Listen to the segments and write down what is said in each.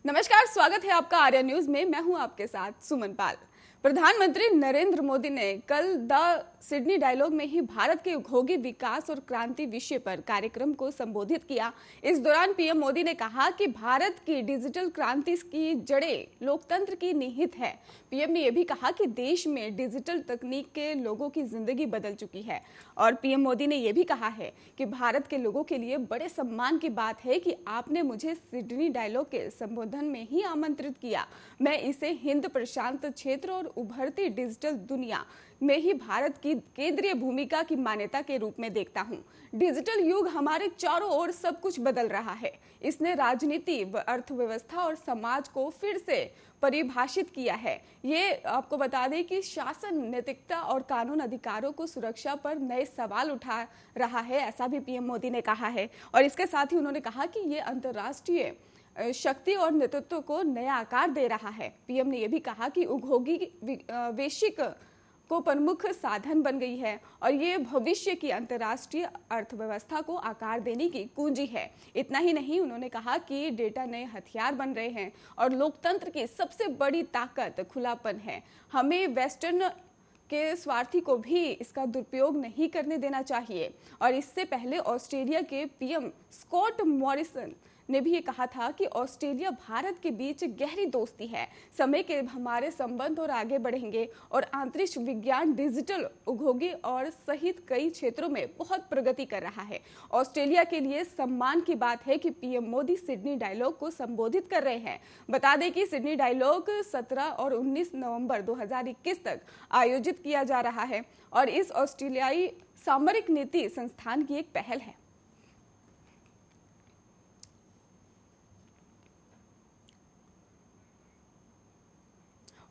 नमस्कार, स्वागत है आपका आर्या न्यूज में। मैं हूं आपके साथ सुमन पाल। प्रधानमंत्री नरेंद्र मोदी ने कल द सिडनी डायलॉग में ही भारत के उपभोगी विकास और क्रांति विषय पर कार्यक्रम को संबोधित किया। इस दौरान पीएम मोदी ने कहा कि भारत की डिजिटल क्रांति की जड़ें लोकतंत्र की निहित है। पीएम ने यह भी कहा कि देश में डिजिटल तकनीक के लोगों की जिंदगी बदल चुकी है। और पीएम मोदी ने यह भी कहा है कि भारत के लोगों के लिए बड़े सम्मान की बात है कि आपने मुझे सिडनी डायलॉग के संबोधन में ही आमंत्रित किया। मैं इसे हिंद प्रशांत क्षेत्र और उभरती डिजिटल दुनिया में ही भारत की केंद्रीय भूमिका की मान्यता के रूप में देखता हूं। डिजिटल युग हमारे चारों ओर सब कुछ बदल रहा है। इसने राजनीति, अर्थव्यवस्था और समाज को फिर से परिभाषित किया है। ये आपको बता दें कि शासन, नैतिकता और कानून अधिकारों को सुरक्षा पर नए सवाल उठा रहा है, ऐसा भी पीएम मोदी ने कहा है। और इसके साथ ही उन्होंने कहा कि ये अंतर्राष्ट्रीय शक्ति और नेतृत्व को नया आकार दे रहा है। पीएम ने यह भी कहा कि उद्योगी वैश्विक को प्रमुख साधन बन गई है और ये भविष्य की अंतर्राष्ट्रीय अर्थव्यवस्था को आकार देने की कुंजी है। इतना ही नहीं, उन्होंने कहा कि डेटा नए हथियार बन रहे हैं और लोकतंत्र की सबसे बड़ी ताकत खुलापन है। हमें वेस्टर्न के स्वार्थी को भी इसका दुरुपयोग नहीं करने देना चाहिए। और इससे पहले ऑस्ट्रेलिया के पीएम स्कॉट मॉरिसन ने भी ये कहा था कि ऑस्ट्रेलिया भारत के बीच गहरी दोस्ती है। समय के हमारे संबंध और आगे बढ़ेंगे और अंतरिक्ष विज्ञान, डिजिटल, उद्योगी और सहित कई क्षेत्रों में बहुत प्रगति कर रहा है। ऑस्ट्रेलिया के लिए सम्मान की बात है कि पीएम मोदी सिडनी डायलॉग को संबोधित कर रहे हैं। बता दें कि सिडनी डायलॉग 17 और 19 नवंबर 2021 तक आयोजित किया जा रहा है और इस ऑस्ट्रेलियाई सामरिक नीति संस्थान की एक पहल है।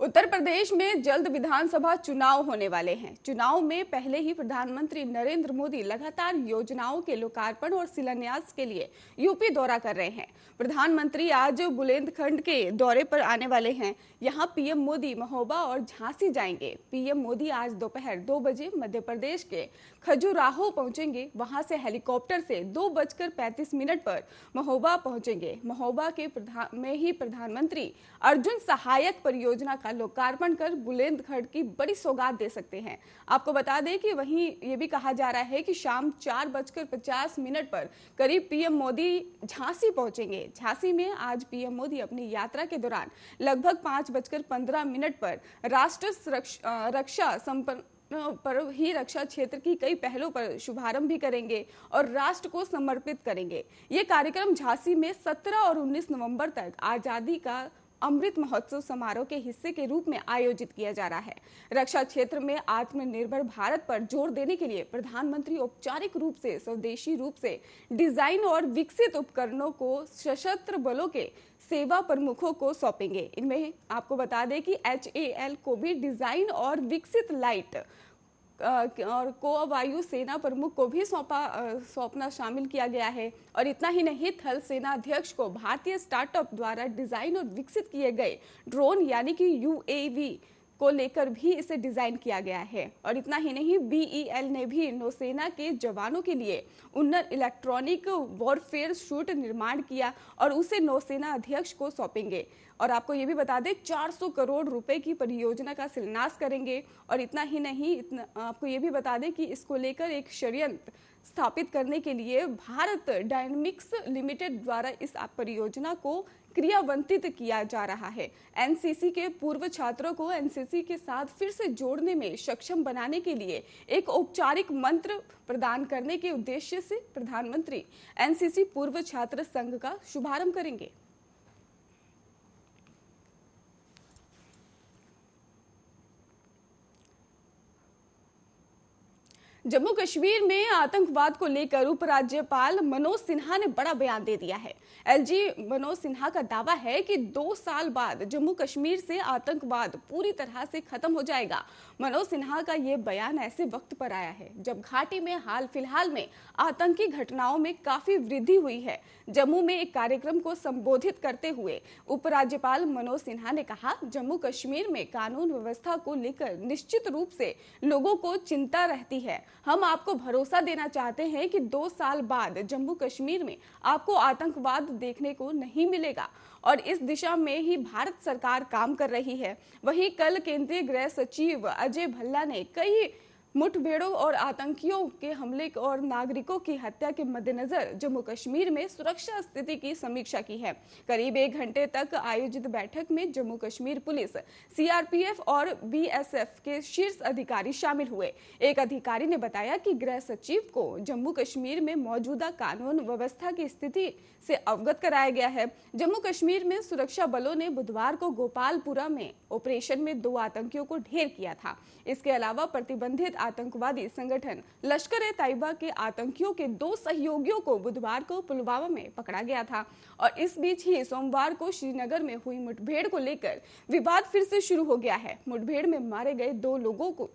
उत्तर प्रदेश में जल्द विधानसभा चुनाव होने वाले हैं। चुनाव में पहले ही प्रधानमंत्री नरेंद्र मोदी लगातार योजनाओं के लोकार्पण और शिलान्यास के लिए यूपी दौरा कर रहे हैं। प्रधानमंत्री आज बुंदेलखंड के दौरे पर आने वाले हैं। यहां पीएम मोदी महोबा और झांसी जाएंगे। पीएम मोदी आज दोपहर 2 बजे मध्य प्रदेश के खजुराहो पहुंचेंगे। वहां से हेलीकॉप्टर से 2:35 पर महोबा पहुंचेंगे। महोबा के में ही प्रधानमंत्री अर्जुन सहायक परियोजना का लोकार्पण कर बुंदेलखंड की बड़ी सौगात दे सकते हैं। आपको बता दें कि वहीं ये भी कहा जा रहा है कि शाम 4:50 पर करीब पीएम मोदी झांसी पहुंचेंगे। झांसी में आज पीएम मोदी अपनी यात्रा के दौरान लगभग 5:15 पर राष्ट्र रक्षा संपन्न पर ही रक्षा क्षेत्र की कई पहलों पर शुभारंभ भी करेंगे और राष्ट्र को समर्पित करेंगे। ये कार्यक्रम झांसी में 17 और 19 नवंबर तक आजादी का अमृत महोत्सव समारोह के हिस्से के रूप में आयोजित किया जा रहा है। रक्षा क्षेत्र में आत्मनिर्भर भारत पर जोर देने के लिए प्रधानमंत्री औपचारिक रूप से स्वदेशी रूप से डिजाइन और विकसित उपकरणों को सशस्त्र बलों के सेवा प्रमुखों को सौंपेंगे। इनमें आपको बता दें कि HAL को भी डिजाइन और विकसित लाइट और को वायु सेना प्रमुख को भी सौंपना शामिल किया गया है। और इतना ही नहीं, थल सेना अध्यक्ष को भारतीय स्टार्टअप द्वारा डिजाइन और विकसित किए गए ड्रोन यानी कि UAV को लेकर भी इसे डिजाइन किया गया है। और इतना ही नहीं, BEL ने भी नौसेना के जवानों के लिए उन्नत इलेक्ट्रॉनिक वॉरफेयर सूट निर्माण किया और उसे नौसेना अध्यक्ष को सौंपेंगे। और आपको ये भी बता दें 400 करोड़ रुपए की परियोजना का शिलान्यास करेंगे। और इतना ही नहीं, आपको ये भी बता दें कि इसको लेकर एक षड्यंत्र स्थापित करने के लिए भारत डायनामिक्स लिमिटेड द्वारा इस परियोजना को क्रियान्वित किया जा रहा है। एनसीसी के पूर्व छात्रों को एनसीसी के साथ फिर से जोड़ने में सक्षम बनाने के लिए एक औपचारिक मंत्र प्रदान करने के उद्देश्य से प्रधानमंत्री एनसीसी पूर्व छात्र संघ का शुभारंभ करेंगे। जम्मू कश्मीर में आतंकवाद को लेकर उपराज्यपाल मनोज सिन्हा ने बड़ा बयान दे दिया है। एलजी मनोज सिन्हा का दावा है कि 2 साल बाद जम्मू कश्मीर से आतंकवाद पूरी तरह से खत्म हो जाएगा। मनोज सिन्हा का ये बयान ऐसे वक्त पर आया है जब घाटी में हाल फिलहाल में आतंकी घटनाओं में काफी वृद्धि हुई है। जम्मू में एक कार्यक्रम को संबोधित करते हुए उपराज्यपाल मनोज सिन्हा ने कहा, जम्मू कश्मीर में कानून व्यवस्था को लेकर निश्चित रूप से लोगों को चिंता रहती है। हम आपको भरोसा देना चाहते हैं कि 2 साल बाद जम्मू कश्मीर में आपको आतंकवाद देखने को नहीं मिलेगा और इस दिशा में ही भारत सरकार काम कर रही है। वहीं कल केंद्रीय गृह सचिव अजय भल्ला ने कई मुठभेड़ों और आतंकियों के हमले और नागरिकों की हत्या के मद्देनजर जम्मू कश्मीर में सुरक्षा स्थिति की समीक्षा की है। करीब 1 घंटे तक आयोजित बैठक में जम्मू कश्मीर पुलिस, सीआरपीएफ और बीएसएफ के शीर्ष अधिकारी शामिल हुए। एक अधिकारी ने बताया कि गृह सचिव को जम्मू कश्मीर में मौजूदा कानून व्यवस्था की स्थिति से अवगत कराया गया है। जम्मू कश्मीर में सुरक्षा बलों ने बुधवार को गोपालपुरा में ऑपरेशन में 2 आतंकियों को ढेर किया था। इसके अलावा प्रतिबंधित आतंकवादी संगठन लश्कर-ए-तैयबा के आतंकियों के 2 सहयोगियों को बुधवार को पुलवामा में पकड़ा गया था और इस बीच ही सोमवार को श्रीनगर में हुई मुठभेड़ को लेकर विवाद फिर से शुरू हो गया है। मुठभेड़ में मारे गए 2 लोगों को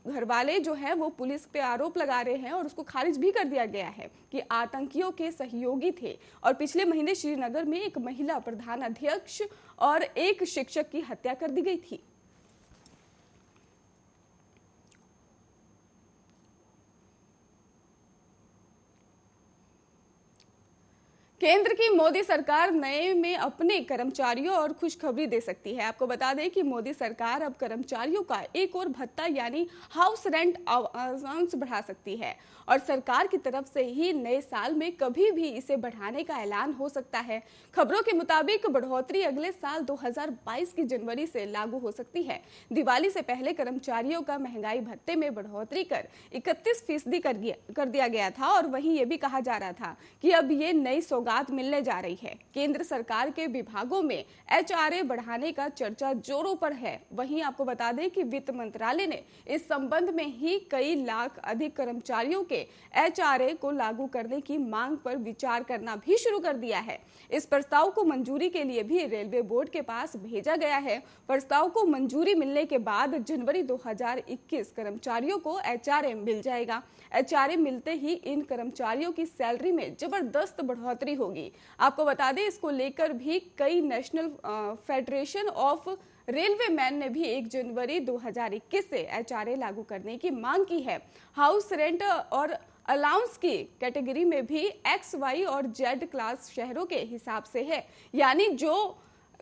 घरवाले जो है वो पुलिस पे आरोप लगा रहे हैं और उसको खारिज भी कर दिया गया है कि आतंकियों के सहयोगी थे और पिछले महीने श्रीनगर में एक महिला प्रधानाध्यक्ष और एक शिक्षक की हत्या कर दी गई थी। केंद्र की मोदी सरकार नए में अपने कर्मचारियों और खुशखबरी दे सकती है। आपको बता दें कि मोदी सरकार अब कर्मचारियों का एक और भत्ता यानी हाउस रेंट अलाउंस बढ़ा सकती है और सरकार की तरफ से ही नए साल में कभी भी इसे बढ़ाने का ऐलान हो सकता है। खबरों के मुताबिक बढ़ोतरी अगले साल 2022 की जनवरी से लागू हो सकती है। दिवाली से पहले कर्मचारियों का महंगाई भत्ते में बढ़ोतरी कर 31% कर दिया गया था और वहीं ये भी कहा जा रहा था कि अब ये नई सौगात मिलने जा रही है। केंद्र सरकार के विभागों में एचआरए बढ़ाने का चर्चा जोरों पर है। वहीं आपको बता दें कि वित्त मंत्रालय ने इस संबंध में ही कई लाख अधिक कर्मचारियों के एचआरए को लागू करने की मांग पर विचार करना भी शुरू कर दिया है। इस प्रस्ताव को मंजूरी के लिए भी रेलवे बोर्ड के पास भेजा गया है। प्रस्ताव को मंजूरी मिलने के बाद जनवरी 2021 कर्मचारियों को एचआरए मिल जाएगा। एचआरए मिलते ही इन कर्मचारियों की सैलरी में जबरदस्त बढ़ोतरी होगी। आपको बता दें इसको लेकर भी कई national federation of railway man ने भी 1 जनवरी 2021 से एचआरए लागू करने की मांग की है। हाउस रेंट और अलाउंस की कैटेगरी में भी एक्स, वाई और जेड क्लास शहरों के हिसाब से है, यानी जो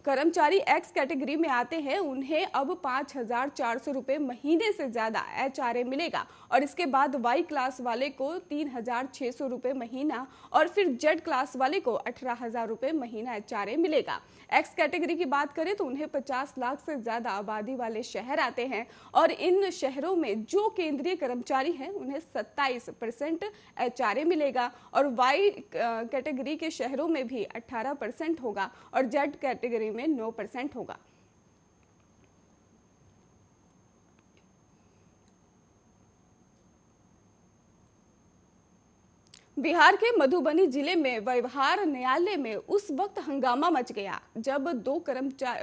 कर्मचारी एक्स कैटेगरी में आते हैं उन्हें अब 5,400 रुपए महीने से ज्यादा एचआरए मिलेगा और इसके बाद वाई क्लास वाले को 3,600 रुपए महीना और फिर जेड क्लास वाले को 18,000 रुपए महीना एचआरए मिलेगा। एक्स कैटेगरी की बात करें तो उन्हें 50 लाख से ज्यादा आबादी वाले शहर आते हैं और इन शहरों में जो केंद्रीय कर्मचारी हैं उन्हें 27% एचआरए मिलेगा और वाई कैटेगरी के शहरों में भी 18% होगा और जेड कैटेगरी में 9% होगा। बिहार के मधुबनी जिले में व्यवहार न्यायालय में उस वक्त हंगामा मच गया जब 2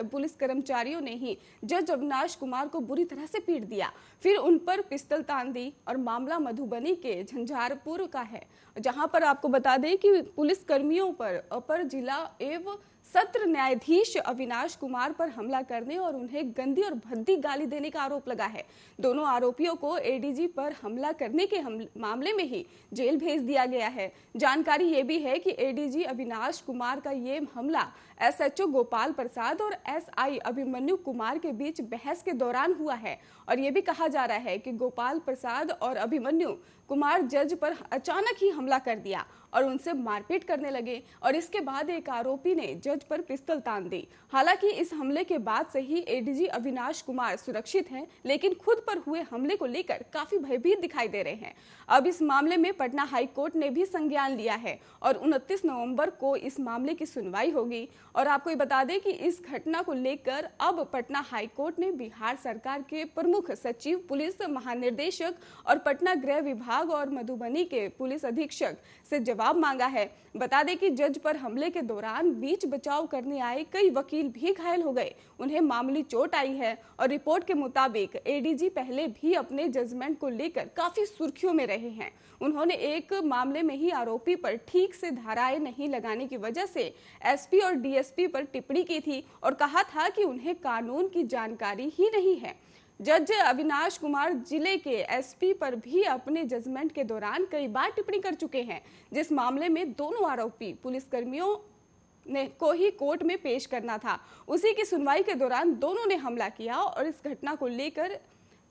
पुलिस कर्मचारियों ने ही जज अविनाश कुमार को बुरी तरह से पीट दिया, फिर उन पर पिस्तौल तान दी और मामला मधुबनी के झंझारपुर का है, जहां पर आपको बता दें कि पुलिस कर्मियों पर अपर जिला एवं सत्र न्यायाधीश अविनाश कुमार पर हमला करने और उन्हें गंदी और भद्दी गाली देने का आरोप लगा है। दोनों आरोपियों को एडीजी पर हमला करने के मामले में ही जेल भेज दिया गया है। जानकारी ये भी है कि एडीजी अविनाश कुमार का ये हमला एसएचओ गोपाल प्रसाद और एसआई अभिमन्यु कुमार के बीच बहस के दौरान हुआ है और ये भी कहा जा रहा है कि गोपाल प्रसाद और अभिमन्यु कुमार जज पर अचानक ही हमला कर दिया और उनसे मारपीट करने लगे और इसके बाद एक आरोपी ने जज पर पिस्तौल तान दी। हालांकि इस हमले के बाद से ही एडीजी अविनाश कुमार सुरक्षित हैं, लेकिन खुद पर हुए हमले को लेकर काफी भयभीत दिखाई दे रहे हैं। अब इस मामले में पटना हाई कोर्ट ने भी संज्ञान लिया है और 29 नवंबर को इस मामले की सुनवाई होगी। और आपको ये बता दें कि इस घटना को लेकर अब पटना हाई कोर्ट ने बिहार सरकार के प्रमुख सचिव, पुलिस महानिदेशक और पटना गृह विभाग और मधुबनी के पुलिस अधीक्षक से जवाब मांगा है। बता दें कि जज पर हमले के दौरान बीच बचाव करने आए कई वकील भी घायल हो गए, उन्हें मामूली चोट आई है और रिपोर्ट के मुताबिक एडीजी पहले भी अपने जजमेंट को लेकर काफी सुर्खियों में रहे हैं। उन्होंने एक मामले में ही आरोपी पर ठीक से धाराएं नहीं लगाने की वजह से एसपी और डीएसपी पर टिप्पणी की थी और कहा था कि उन्हें कानून की जानकारी ही नहीं है। जज अविनाश कुमार जिले के एसपी पर भी अपने जजमेंट के दौरान कई बार टिप्पणी कर चुके हैं। जिस मामले में दोनों आरोपी पुलिसकर्मियों ने को ही कोर्ट में पेश करना था, उसी की सुनवाई के दौरान दोनों ने हमला किया और इस घटना को लेकर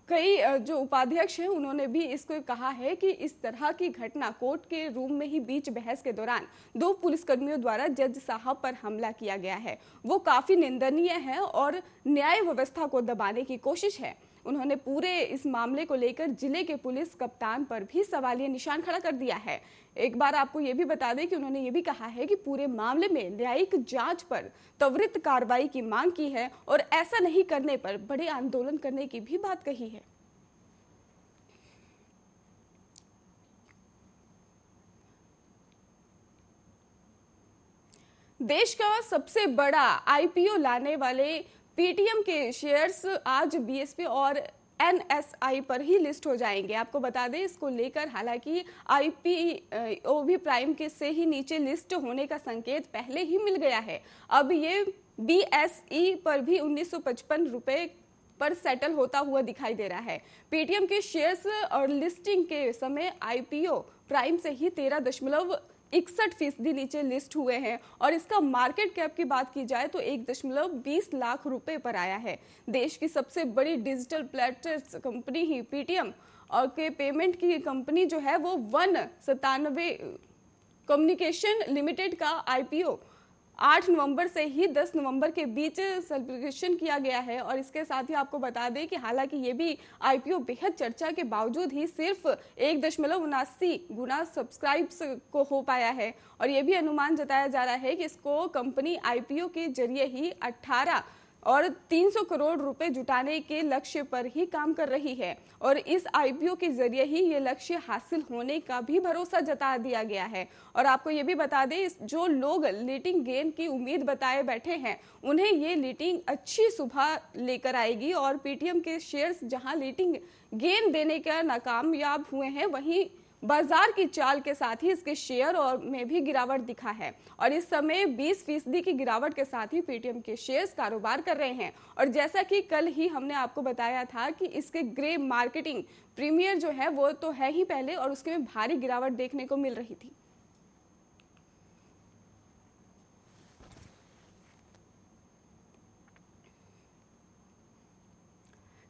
कई जो उपाध्यक्ष हैं उन्होंने भी इसको कहा है कि इस तरह की घटना कोर्ट के रूम में ही बीच बहस के दौरान दो पुलिसकर्मियों द्वारा जज साहब पर हमला किया गया है, वो काफी निंदनीय है और न्याय व्यवस्था को दबाने की कोशिश है। उन्होंने पूरे इस मामले को लेकर जिले के पुलिस कप्तान पर भी सवालिया निशान खड़ा कर दिया है। एक बार आपको ये भी बता दें कि उन्होंने ये भी कहा है कि पूरे मामले में न्यायिक जांच पर त्वरित कार्रवाई की मांग की है और ऐसा नहीं करने पर बड़े आंदोलन करने की भी बात कही है। देश का सबसे बड़ा आईपीओ लाने वाले पेटीएम के शेयर्स आज बीएसपी और एनएसआई पर ही लिस्ट हो जाएंगे। आपको बता दें इसको लेकर हालांकि आईपीओ भी प्राइम के से ही नीचे लिस्ट होने का संकेत पहले ही मिल गया है। अब ये बीएसई पर भी 1955 रुपए पर सेटल होता हुआ दिखाई दे रहा है। पेटीएम के शेयर्स और लिस्टिंग के समय आईपीओ प्राइम से ही 13.61% नीचे लिस्ट हुए हैं और इसका मार्केट कैप की बात की जाए तो 1.20 लाख रुपए पर आया है। देश की सबसे बड़ी डिजिटल प्लेटफॉर्म कंपनी ही पेटीएम और के पेमेंट की कंपनी जो है वो 197 कम्युनिकेशन लिमिटेड का आईपीओ 8 नवंबर से ही 10 नवंबर के बीच सेलिब्रेशन किया गया है और इसके साथ ही आपको बता दें कि हालांकि ये भी आईपीओ बेहद चर्चा के बावजूद ही सिर्फ 1.79 गुना सब्सक्राइब्स को हो पाया है और ये भी अनुमान जताया जा रहा है कि इसको कंपनी आईपीओ के जरिए ही 18 और 300 करोड़ रुपए जुटाने के लक्ष्य पर ही काम कर रही है और इस आईपीओ के जरिए ही ये लक्ष्य हासिल होने का भी भरोसा जता दिया गया है। और आपको ये भी बता दें जो लोग लिटिंग गेन की उम्मीद बताए बैठे हैं उन्हें ये लिटिंग अच्छी सुबह लेकर आएगी और पेटीएम के शेयर्स जहां लिटिंग गेन देने का नाकामयाब हुए हैं वहीं बाजार की चाल के साथ ही इसके शेयर और में भी गिरावट दिखा है और इस समय 20% की गिरावट के साथ ही पेटीएम के शेयर्स कारोबार कर रहे हैं। और जैसा कि कल ही हमने आपको बताया था कि इसके ग्रे मार्केटिंग प्रीमियर जो है वो तो है ही पहले और उसके में भारी गिरावट देखने को मिल रही थी।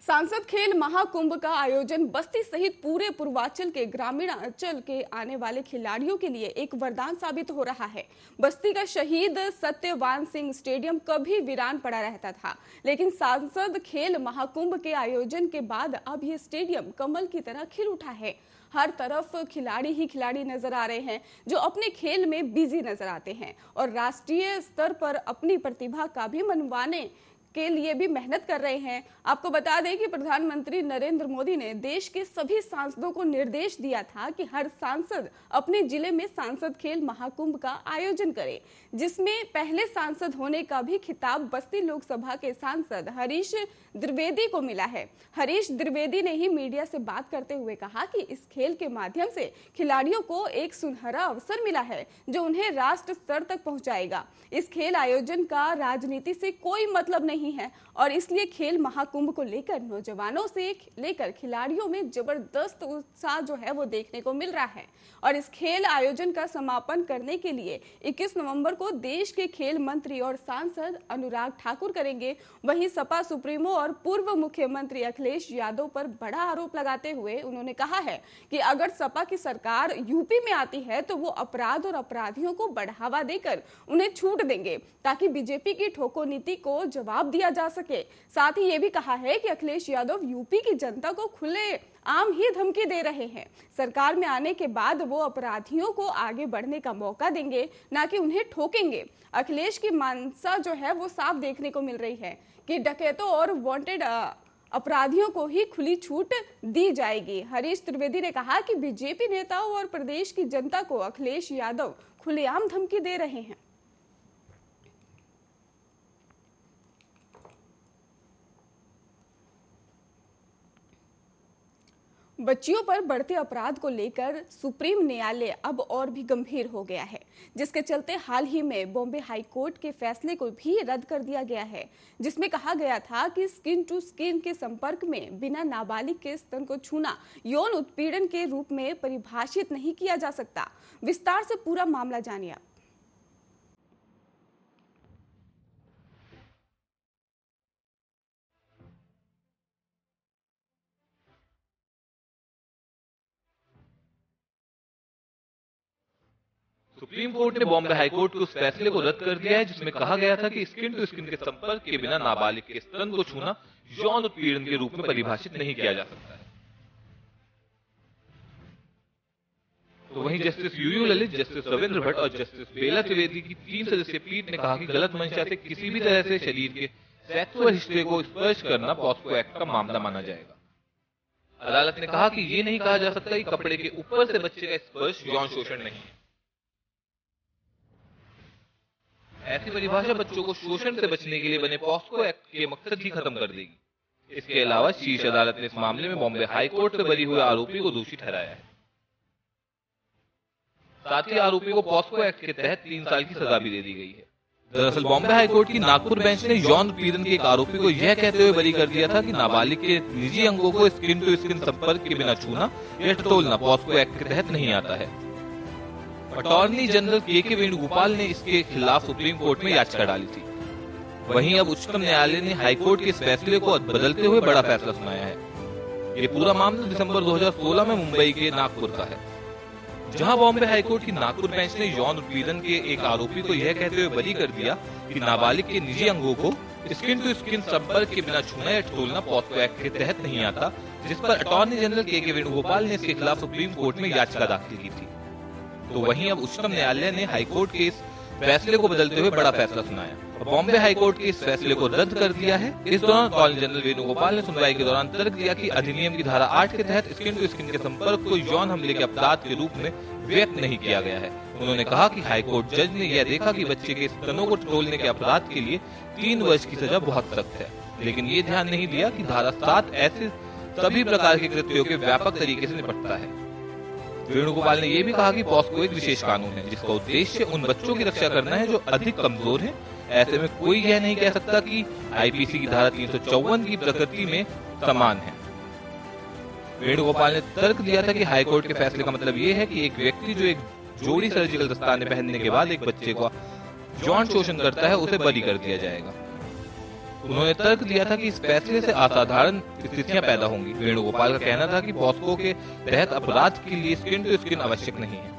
सांसद खेल महाकुंभ का आयोजन बस्ती सहित पूरे पूर्वांचल के ग्रामीण अंचल के आने वाले खिलाड़ियों के लिए एक वरदान साबित हो रहा है। बस्ती का शहीद सत्यवान सिंह स्टेडियम कभी वीरान पड़ा रहता था, लेकिन सांसद खेल महाकुंभ के आयोजन के बाद अब ये स्टेडियम कमल की तरह खिल उठा है। हर तरफ खिलाड़ी ही खिलाड़ी नजर आ रहे हैं जो अपने खेल में बिजी नजर आते हैं और राष्ट्रीय स्तर पर अपनी प्रतिभा का भी मनवाने के लिए भी मेहनत कर रहे हैं। आपको बता दें कि प्रधानमंत्री नरेंद्र मोदी ने देश के सभी सांसदों को निर्देश दिया था कि हर सांसद अपने जिले में सांसद खेल महाकुंभ का आयोजन करे, जिसमें पहले सांसद होने का भी खिताब बस्ती लोकसभा के सांसद हरीश द्विवेदी को मिला है। हरीश द्विवेदी ने ही मीडिया से बात करते हुए कहा कि इस खेल के माध्यम से खिलाड़ियों को एक सुनहरा अवसर मिला है जो उन्हें राष्ट्र स्तर तक पहुंचाएगा। इस खेल आयोजन का राजनीति से कोई मतलब नहीं है और इसलिए खेल महाकुंभ को लेकर नौजवानों से लेकर खिलाड़ियों में जबरदस्त उत्साह जो है वो देखने को मिल रहा है। और इस खेल आयोजन का समापन करने के लिए 21 नवंबर को देश के खेल मंत्री और सांसद अनुराग ठाकुर करेंगे। वहीं सपा सुप्रीमो और पूर्व मुख्यमंत्री अखिलेश यादव पर बड़ा आरोप लगाते हुए उन्होंने कहा है कि अगर सपा की सरकार यूपी में आती है तो वो अपराध और अपराधियों को बढ़ावा देकर उन्हें छूट देंगे ताकि बीजेपी की ठोको नीति को जवाब दिया जा सके। साथ ही ये भी कहा है कि अखिलेश यादव यूपी की जनता को खुले आम ही धमकी दे रहे हैं। सरकार में आने के बाद वो अपराधियों को आगे बढ़ने का मौका देंगे, ना कि उन्हें ठोकेंगे। अखिलेश की मानसा जो है वो साफ देखने को मिल रही है कि डकैतों और वांटेड अपराधियों को ही खुली छूट दी जाएगी। हरीश त्रिवेदी ने कहा कि बीजेपी नेताओं और प्रदेश की जनता को अखिलेश यादव खुलेआम धमकी दे रहे हैं। बच्चियों पर बढ़ते अपराध को लेकर सुप्रीम न्यायालय अब और भी गंभीर हो गया है। जिसके चलते हाल ही में बॉम्बे हाई कोर्ट के फैसले को भी रद्द कर दिया गया है, जिसमें कहा गया था कि स्किन टू स्किन के संपर्क में बिना नाबालिग के स्तन को छूना यौन उत्पीड़न के रूप में परिभाषित नहीं किया जा सकता। विस्तार से पूरा मामला जानिए आप। सुप्रीम कोर्ट ने बॉम्बे हाई कोर्ट के उस फैसले को रद्द कर दिया है जिसमें कहा गया था कि स्किन टू स्किन के संपर्क के बिना नाबालिग के स्तन को छूना यौन उत्पीड़न के रूप में परिभाषित नहीं किया जा सकता है। तो वहीं justice U U Lalit, justice Ravindra Bhatt और जस्टिस बेला त्रिवेदी की 3 सदस्यीय पीठ ने कहा कि गलत मंशा से किसी भी तरह से शरीर के सेक्सुअल हिस्से को स्पर्श करना पॉस्को एक्ट का मामला माना जाएगा। अदालत ने कहा कि यह नहीं कहा जा सकता कि कपड़े के ऊपर से बच्चे का स्पर्श यौन शोषण नहीं है। ऐसी परिभाषा बच्चों को शोषण से बचने के लिए बने पॉस्को एक्ट के मकसद ही खत्म कर देगी। इसके अलावा शीर्ष अदालत ने इस मामले में बॉम्बे हाई कोर्ट से बरी हुए आरोपी को दोषी ठहराया है। साथ ही आरोपी को पॉस्को एक्ट के तहत 3 साल की सजा भी दे दी गई है। दरअसल बॉम्बे हाई कोर्ट की नागपुर बेंच ने यौन उत्पीड़न के एक आरोपी को यह कहते हुए बरी कर दिया था कि नाबालिग के निजी अंगों को स्किन टू स्किन संपर्क के बिना छूना या टटोलना पॉस्को एक्ट के तहत नहीं आता है। अटॉर्नी जनरल के वेणुगोपाल ने इसके खिलाफ सुप्रीम कोर्ट में याचिका डाली थी। वहीं अब उच्चतम न्यायालय ने हाईकोर्ट के इस फैसले को बदलते हुए बड़ा फैसला सुनाया है। ये पूरा मामला दिसंबर 2016 में मुंबई के नागपुर का है, जहां बॉम्बे हाईकोर्ट की नागपुर बेंच ने यौन उत्पीड़न के एक आरोपी को यह कहते हुए बरी कर दिया कि नाबालिग के निजी अंगों को स्किन टू स्किन संपर्क के बिना छूना या टटोलना पॉस्को एक्ट के तहत नहीं आता, जिस पर अटॉर्नी जनरल के वेणुगोपाल ने इसके खिलाफ सुप्रीम कोर्ट में याचिका दाखिल की थी। तो वहीं अब उच्चतम न्यायालय ने हाईकोर्ट के इस फैसले को बदलते हुए बड़ा फैसला सुनाया और बॉम्बे हाईकोर्ट के इस फैसले को रद्द कर दिया है। इस दौरान अटॉर्नी जनरल वेणुगोपाल ने सुनवाई के दौरान तर्क दिया कि अधिनियम की धारा 8 के तहत स्किन टू स्किन के संपर्क को यौन हमले के अपराध के रूप में व्यक्त नहीं किया गया है। उन्होंने कहा कि हाईकोर्ट जज ने यह देखा कि बच्चे के स्तनों को टटोलने के अपराध के लिए 3 वर्ष की सजा बहुत सख्त है, लेकिन ये ध्यान नहीं दिया कि धारा 7 ऐसे सभी प्रकार के कृत्यों के व्यापक तरीके से निपटता है। वेणुगोपाल ने यह भी कहा कि पॉस्को एक विशेष कानून है जिसका उद्देश्य उन बच्चों की रक्षा करना है जो अधिक कमजोर हैं। ऐसे में कोई यह नहीं कह सकता कि आईपीसी की धारा 354 की प्रकृति में समान है। वेणुगोपाल ने तर्क दिया था कि हाईकोर्ट के फैसले का मतलब यह है कि एक व्यक्ति जो एक जोड़ी सर्जिकल दस्ताने पहनने के बाद एक बच्चे को यौन शोषण करता है उसे बरी कर दिया जाएगा। उन्होंने तर्क दिया था कि इस फैसले से असाधारण स्थितियां पैदा होंगी। वेणुगोपाल का कहना था कि पॉस्को के तहत अपराध के लिए स्किन टू स्किन आवश्यक नहीं है।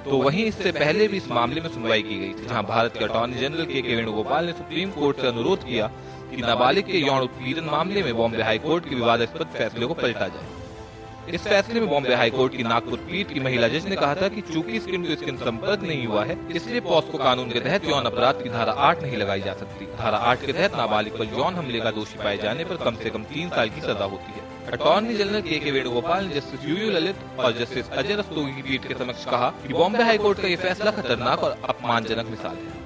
तो वहीं इससे पहले भी इस मामले में सुनवाई की गई थी, जहां भारत के अटॉर्नी जनरल के वेणुगोपाल ने सुप्रीम कोर्ट से अनुरोध किया कि नाबालिग के यौन उत्पीड़न मामले में बॉम्बे हाईकोर्ट के विवादास्पद फैसले को पलटा जाए। इस फैसले में बॉम्बे हाईकोर्ट की नागपुर पीठ की महिला जज ने कहा था कि चूंकि स्किन टू स्किन संपर्क नहीं हुआ है, इसलिए पॉस्को कानून के तहत यौन अपराध की धारा 8 नहीं लगाई जा सकती। धारा 8 के तहत नाबालिग पर यौन हमले का दोषी पाए जाने पर कम से कम 3 साल की सजा होती है। अटॉर्नी जनरल के वेणुगोपाल ने जस्टिस यूयू ललित और जस्टिस अजय रस्तोगी की पीठ के समक्ष कहा कि बॉम्बे हाईकोर्ट का यह फैसला खतरनाक और अपमानजनक मिसाल है।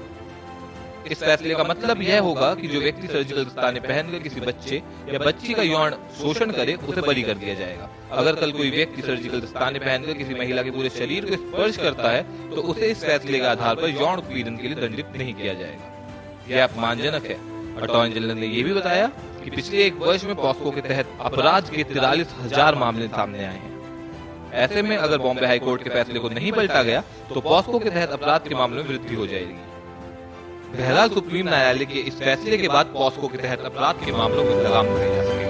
इस फैसले का मतलब यह होगा कि जो व्यक्ति सर्जिकल दस्ताने पहनकर किसी बच्चे या बच्ची का यौन शोषण करे उसे बरी कर दिया जाएगा। अगर कल कोई व्यक्ति सर्जिकल दस्ताने पहनकर किसी महिला के पूरे शरीर को स्पर्श करता है तो उसे इस फैसले के आधार पर यौन उत्पीड़न के लिए दंडित नहीं किया जाएगा। यह अपमानजनक है। अटॉर्नी जनरल ने यह भी बताया कि पिछले 1 वर्ष में पॉस्को के तहत अपराध के 43,000 मामले सामने आए हैं। ऐसे में अगर बॉम्बे हाईकोर्ट के फैसले को नहीं पलटा गया तो पॉस्को के तहत अपराध के मामलों में वृद्धि हो जाएगी। बहरहाल सुप्रीम न्यायालय के इस फैसले के बाद पॉस्को के तहत अपराध के मामलों में लगाम लगाई जा सकेगी।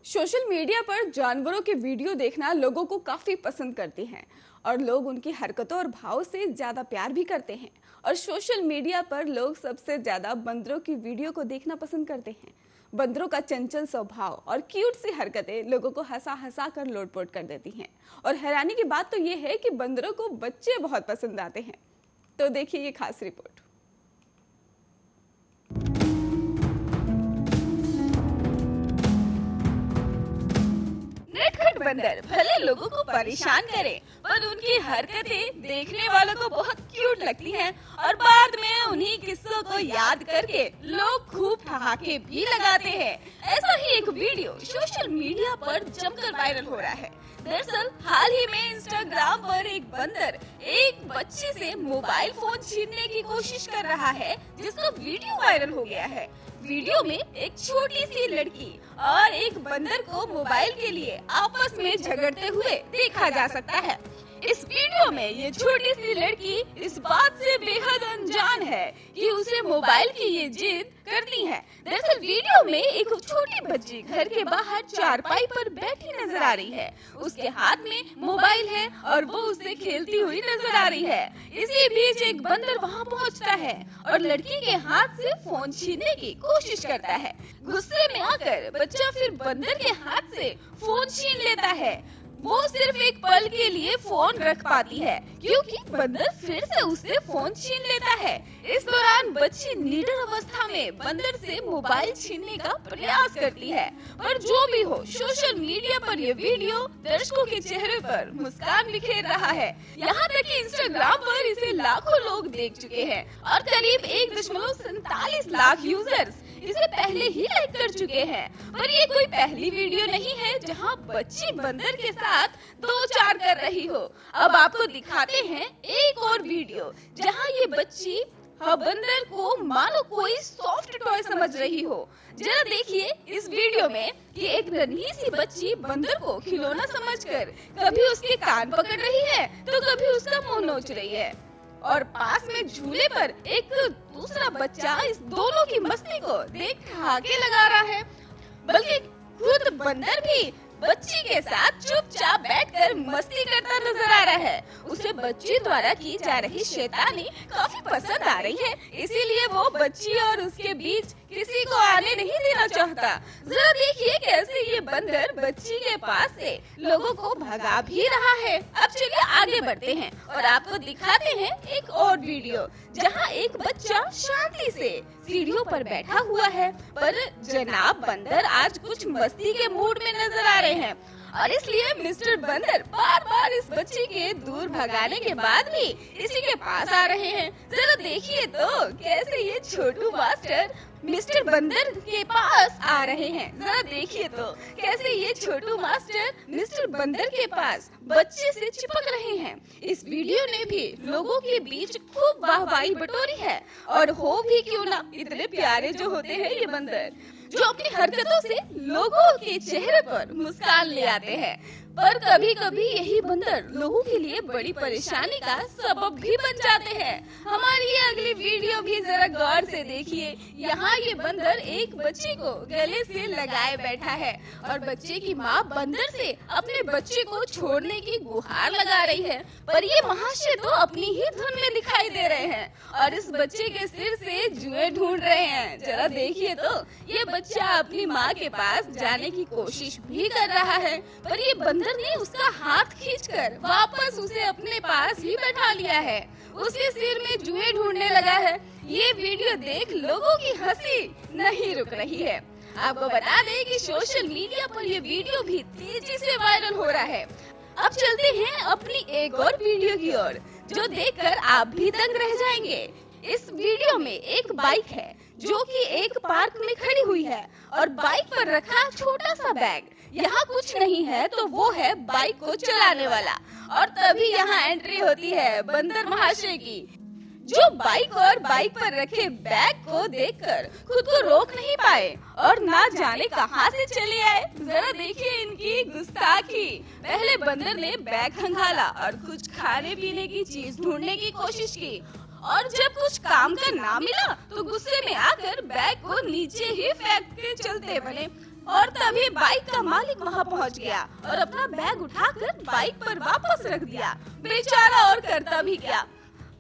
सोशल मीडिया पर जानवरों के वीडियो देखना लोगों को काफी पसंद करते हैं और लोग उनकी हरकतों और भाव से ज्यादा प्यार भी करते हैं। और सोशल मीडिया पर लोग सबसे ज्यादा बंदरों की वीडियो को देखना पसंद करते हैं। बंदरों का चंचल स्वभाव और क्यूट सी हरकतें लोगों को हंसा हंसा कर लोटपोट कर देती हैं। और हैरानी की बात तो ये है कि बंदरों को बच्चे बहुत पसंद आते हैं। तो देखिए ये खास रिपोर्ट। बंदर भले लोगों को परेशान करे, पर उनकी हरकतें देखने वालों को बहुत क्यूट लगती हैं और बाद में उन्हीं किस्सों को याद करके लोग खूब ठहाके भी लगाते हैं। ऐसा ही एक वीडियो सोशल मीडिया पर जमकर वायरल हो रहा है। दरअसल हाल ही में इंस्टाग्राम पर एक बंदर एक बच्चे से मोबाइल फोन छीनने की कोशिश कर रहा है, जिसका वीडियो वायरल हो गया है। वीडियो में एक छोटी सी लड़की और एक बंदर को मोबाइल के लिए आपस में झगड़ते हुए देखा जा सकता है। इस वीडियो में ये छोटी सी लड़की इस बात से बेहद अनजान है कि उसे मोबाइल की ये जिद करती है। दरअसल वीडियो में एक छोटी बच्ची घर के बाहर चारपाई पर बैठी नजर आ रही है। उसके हाथ में मोबाइल है और वो उससे खेलती हुई नजर आ रही है। इसी बीच एक बंदर वहां पहुंचता है और लड़की के हाथ से फोन छीनने की कोशिश करता है। गुस्से में आकर बच्चा फिर बंदर के हाथ से फोन छीन लेता है। वो सिर्फ एक पल के लिए फोन रख पाती है क्योंकि बंदर फिर से उससे फोन छीन लेता है। इस दौरान बच्ची निडर अवस्था में बंदर से मोबाइल छीनने का प्रयास करती है। पर जो भी हो, सोशल मीडिया पर ये वीडियो दर्शकों के चेहरे पर मुस्कान बिखेर रहा है। यहाँ तक कि इंस्टाग्राम पर इसे लाखों लोग देख चुके हैं और करीब 1.47 लाख यूजर्स इसे पहले ही लाइक कर चुके हैं। पर ये कोई पहली वीडियो नहीं है जहां बच्ची बंदर के साथ दो चार कर रही हो। अब आपको दिखाते हैं एक और वीडियो जहां ये बच्ची बंदर को मानो कोई सॉफ्ट टॉय समझ रही हो। जरा देखिए इस वीडियो में कि एक नन्ही सी बच्ची बंदर को खिलौना समझकर कभी उसके कान पकड़ रही है तो कभी उसका मुंह नोच रही है और पास में झूले पर एक दूसरा बच्चा इस दोनों की मस्ती को देख ठहाके लगा रहा है। बल्कि खुद बंदर भी बच्ची के साथ चुपचाप बैठकर मस्ती करता नजर आ रहा है। उसे बच्ची द्वारा की जा रही शैतानी काफी पसंद आ रही है, इसीलिए वो बच्ची और उसके बीच किसी को आने नहीं देना चाहता। जरा देखिए कैसे ये बंदर बच्ची के पास से लोगों को भगा भी रहा है। अब चलिए आगे बढ़ते हैं और आपको दिखाते हैं एक और वीडियो जहां एक बच्चा शांति से सीढ़ियों पर बैठा हुआ है, पर जनाब बंदर आज कुछ मस्ती के मूड में नजर आ रहे हैं और इसलिए मिस्टर बंदर बार बार इस बच्ची के दूर भगाने के बाद भी इसी के पास आ रहे हैं। जरा देखिए तो कैसे ये छोटू मास्टर मिस्टर बंदर के पास आ रहे हैं। जरा देखिए तो कैसे ये छोटू मास्टर मिस्टर बंदर के पास बच्चे से चिपक रहे हैं। इस वीडियो ने भी लोगों के बीच खूब वाहवाही बटोरी है और हो भी क्यों ना, इतने प्यारे जो होते हैं ये बंदर, जो अपनी हरकतों से लोगों के चेहरे पर मुस्कान ले आते हैं। पर कभी कभी यही बंदर लोगों के लिए बड़ी परेशानी का सबब भी बन जाते हैं। हमारी ये अगली वीडियो भी जरा गौर से देखिए। यहाँ ये बंदर एक बच्चे को गले से लगाए बैठा है और बच्चे की माँ बंदर से अपने बच्चे को छोड़ने की गुहार लगा रही है, पर ये महाशय तो अपनी ही धुन में दिखाई दे रहे हैं और इस बच्चे के सिर से जुएं ढूंढ रहे हैं। जरा देखिए तो ये बच्चा अपनी माँ के पास जाने की कोशिश भी कर रहा है, पर ये बंदर ने उसका हाथ खींचकर वापस उसे अपने पास ही बैठा लिया है। उसके सिर में जुएं ढूंढने लगा है। ये वीडियो देख लोगों की हंसी नहीं रुक रही है। आपको बता दें कि सोशल मीडिया पर ये वीडियो भी तेजी से वायरल हो रहा है। अब चलते हैं अपनी एक और वीडियो की ओर, जो देखकर आप भी दंग रह जाएंगे। इस वीडियो में एक बाइक है जो कि एक पार्क में खड़ी हुई है और बाइक पर रखा छोटा सा बैग। यहाँ कुछ नहीं है तो वो है बाइक को चलाने वाला और तभी यहाँ एंट्री होती है बंदर महाशय की, जो बाइक और बाइक पर रखे बैग को देखकर खुद को रोक नहीं पाए और ना जाने कहां से चले आए। जरा देखिए इनकी गुस्ताखी। पहले बंदर ने बैग खंगाला और कुछ खाने पीने की चीज ढूंढने की कोशिश की और जब कुछ काम का ना मिला तो गुस्से में आकर बैग को नीचे ही फेंक के चलते बने और तभी बाइक का मालिक वहां पहुंच गया और अपना बैग उठाकर बाइक पर वापस रख दिया। बेचारा और करता भी क्या,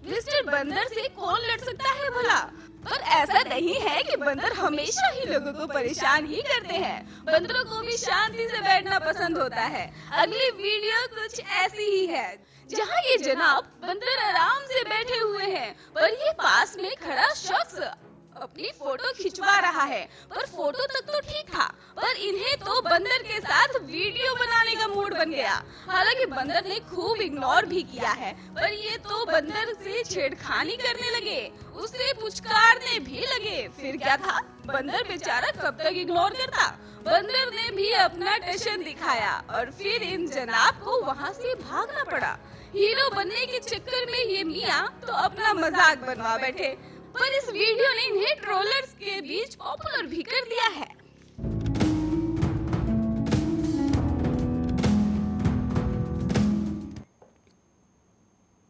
मिस्टर बंदर से कौन लड़ सकता है भला। पर ऐसा नहीं है कि बंदर हमेशा ही लोगों को परेशान ही करते हैं, बंदरों को भी शांति से बैठना पसंद होता है। अगली वीडियो कुछ ऐसी ही है जहां ये जनाब बंदर आराम से बैठे हुए हैं, पर ये पास में खड़ा शख्स अपनी फोटो खिंचवा रहा है। पर फोटो तक तो ठीक था, पर इन्हें तो बंदर के साथ वीडियो बनाने का मूड बन गया। हालांकि बंदर ने खूब इग्नोर भी किया है, पर ये तो बंदर से छेड़खानी करने लगे, उसे पुचकारने भी लगे। फिर क्या था, बंदर बेचारा कब तक इग्नोर करता। बंदर ने भी अपना टशन दिखाया और फिर इन जनाब को वहाँ से भागना पड़ा। हीरो बनने के चक्कर में ये मियाँ तो अपना मजाक बनवा बैठे, पर इस वीडियो ने इन्हें ट्रोलर्स के बीच पॉपुलर भी कर दिया है।